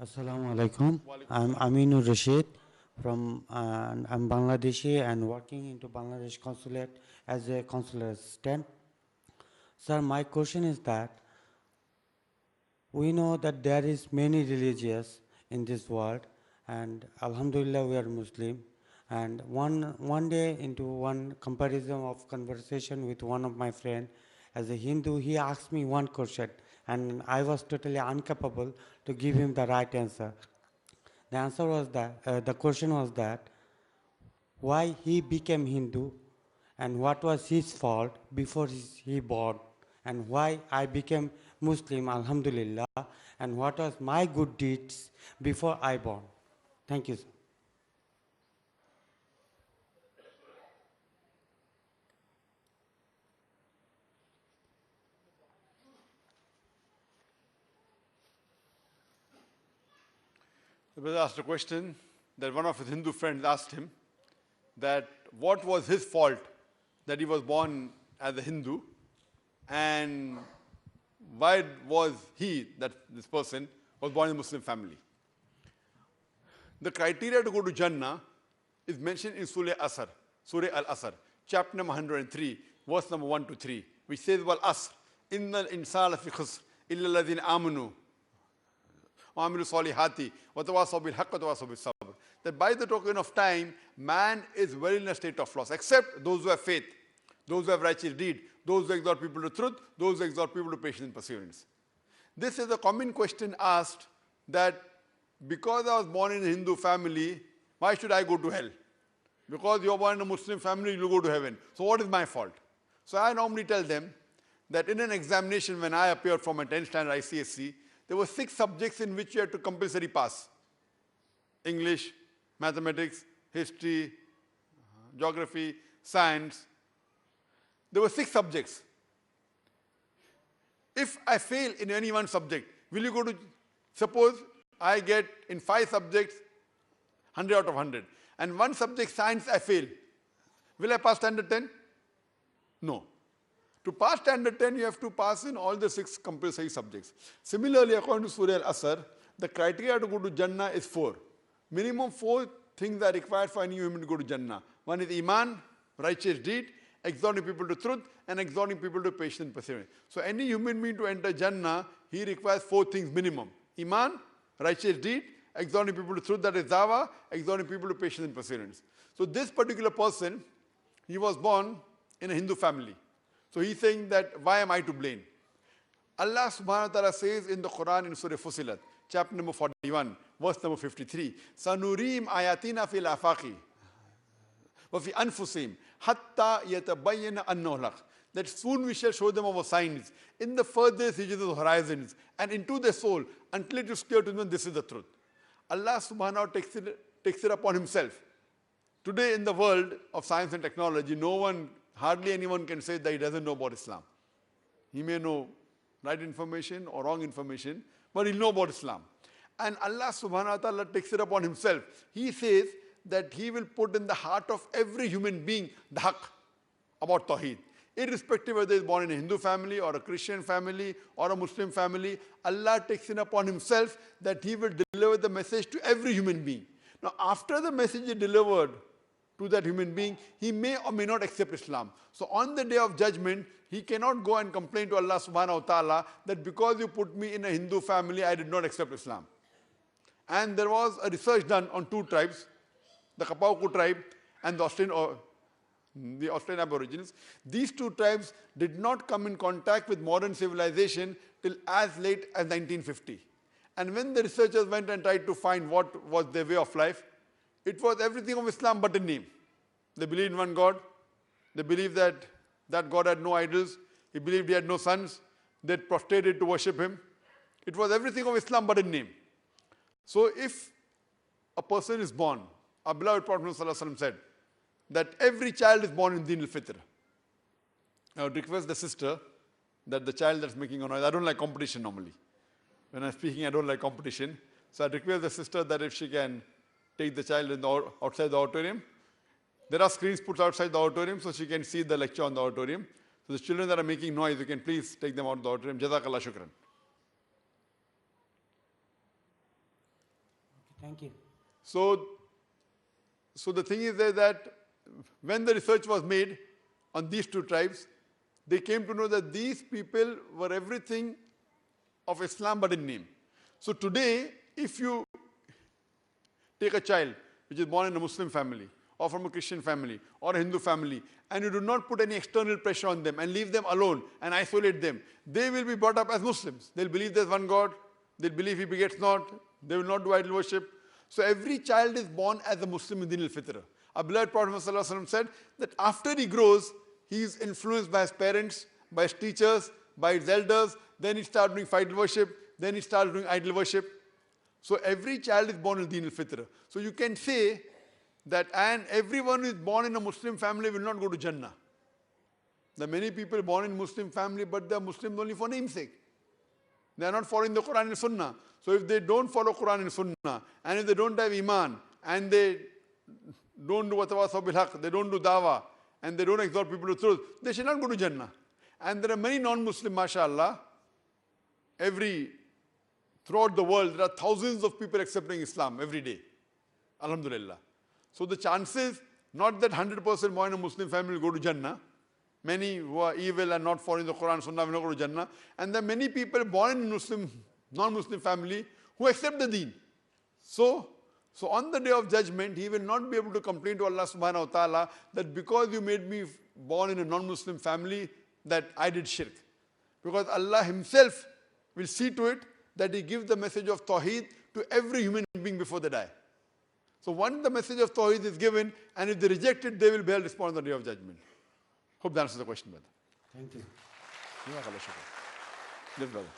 Assalamu alaikum. I'm Aminur Rashid and I'm Bangladeshi and working into Bangladesh consulate as a consular assistant. Sir, my question is that we know that there is many religions in this world, and Alhamdulillah we are Muslim. And one day into one comparison of conversation with one of my friend, as a Hindu, he asked me one question, and I was totally incapable to give him the right answer. The answer was that the question was that why he became Hindu, and what was his fault before he born, and why I became Muslim, Alhamdulillah, and what was my good deeds before I born. Thank you, sir. The brother asked a question that one of his Hindu friends asked him that what was his fault that he was born as a Hindu, and why was he, that this person, was born in a Muslim family. The criteria to go to Jannah is mentioned in Surah Al-Asr, chapter number 103, verse number 1 to 3, which says, Wal Asr, Innal insana fi khusr, illa alladhina amanu, wa amilu salihati, wa tawasaw bil haqq wa tawasaw bis sabr. That by the token of time, man is well in a state of loss, except those who have faith, those who have righteous deed, those who exhort people to truth, those who exhort people to patience and perseverance. This is a common question asked, that because I was born in a Hindu family, why should I go to hell? Because you are born in a Muslim family, you will go to heaven. So what is my fault? So I normally tell them that in an examination when I appeared for my 10th standard ICSE, there were 6 subjects in which you had to compulsory pass. English, mathematics, history, geography, science. There were 6 subjects. If I fail in any one subject, will you go to, suppose I get in 5 subjects 100 out of 100, and one subject science I fail, will I pass standard 10? No. To pass standard 10, you have to pass in all the 6 compulsory subjects. Similarly, according to Surah Al-Asr, the criteria to go to Jannah is 4. Minimum 4 things are required for any human to go to Jannah. One is Iman, righteous deed, exhorting people to truth, and exhorting people to patience and perseverance. So any human being to enter Jannah, he requires 4 things minimum. Iman, righteous deed, exhorting people to truth, that is Dawa, exhorting people to patience and perseverance. So this particular person, he was born in a Hindu family. So he's saying that, why am I to blame? Allah subhanahu wa ta'ala says in the Quran in Surah Fusilat, chapter number 41, verse number 53, Sanurim ayatina fil afaqi wa fi anfusihim hatta yatabayyana annahu al-haq. That soon we shall show them our signs in the furthest regions of the horizons and into their soul until it is clear to them this is the truth. Allah subhanahu wa ta'ala takes it upon himself. Today in the world of science and technology, hardly anyone can say that he doesn't know about Islam. He may know right information or wrong information, but he'll know about Islam. And Allah subhanahu wa ta'ala takes it upon himself. He says that he will put in the heart of every human being the haqq about Tawheed. Irrespective whether he is born in a Hindu family or a Christian family or a Muslim family, Allah takes it upon himself that he will deliver the message to every human being. Now after the message is delivered to that human being, he may or may not accept Islam. So on the day of judgment, he cannot go and complain to Allah subhanahu wa ta'ala that because you put me in a Hindu family, I did not accept Islam. And there was a research done on 2 tribes, the Kapauku tribe and the Australian Aborigines. These 2 tribes did not come in contact with modern civilization till as late as 1950. And when the researchers went and tried to find what was their way of life, it was everything of Islam but in name. They believed in one God. They believed that that God had no idols. He believed he had no sons. They prostrated to worship him. It was everything of Islam but in name. So if a person is born, our beloved Prophet ﷺ said that every child is born in Din al-Fitr. I would request the sister that the child that's making a noise, I don't like competition normally. When I'm speaking, I don't like competition. So I'd request the sister that if she can take the child outside the auditorium. There are screens put outside the auditorium so she can see the lecture on the auditorium. So the children that are making noise, you can please take them out of the auditorium. Jazakallah shukran. Thank you. So the thing is that when the research was made on these two tribes, they came to know that these people were everything of Islam but in name. So today, if you take a child which is born in a Muslim family, or from a Christian family, or a Hindu family, and you do not put any external pressure on them and leave them alone and isolate them, they will be brought up as Muslims. They'll believe there's one God, they'll believe He begets not, they will not do idol worship. So every child is born as a Muslim in Din al-Fitra. Our beloved Prophet ﷺ said that after he grows, he is influenced by his parents, by his teachers, by his elders, then he starts doing idol worship, then he starts doing idol worship. So every child is born in Din al-Fitra. So you can say that, and everyone who is born in a Muslim family will not go to Jannah. There are many people born in Muslim family, but they are Muslims only for namesake. They are not following the Quran and Sunnah. So if they don't follow Quran and Sunnah, and if they don't have Iman, and they don't do watawasaw bil haq, they don't do dawah, and they don't exhort people to truth, they should not go to Jannah. And there are many non-Muslim, mashallah, throughout the world, there are thousands of people accepting Islam every day. Alhamdulillah. So the chances, not that 100% born in a Muslim family will go to Jannah. Many who are evil and not following the Quran, Sunnah will not go to Jannah. And there are many people born in Muslim, non-Muslim family who accept the deen. So on the day of judgment, he will not be able to complain to Allah subhanahu wa ta'ala that because you made me born in a non-Muslim family, that I did shirk. Because Allah Himself will see to it that He gives the message of Tawheed to every human being before they die. So once the message of Tawheed is given, and if they reject it, they will be held responsible on the day of judgment. Hope that answers the question, brother. Thank you. Yes, brother.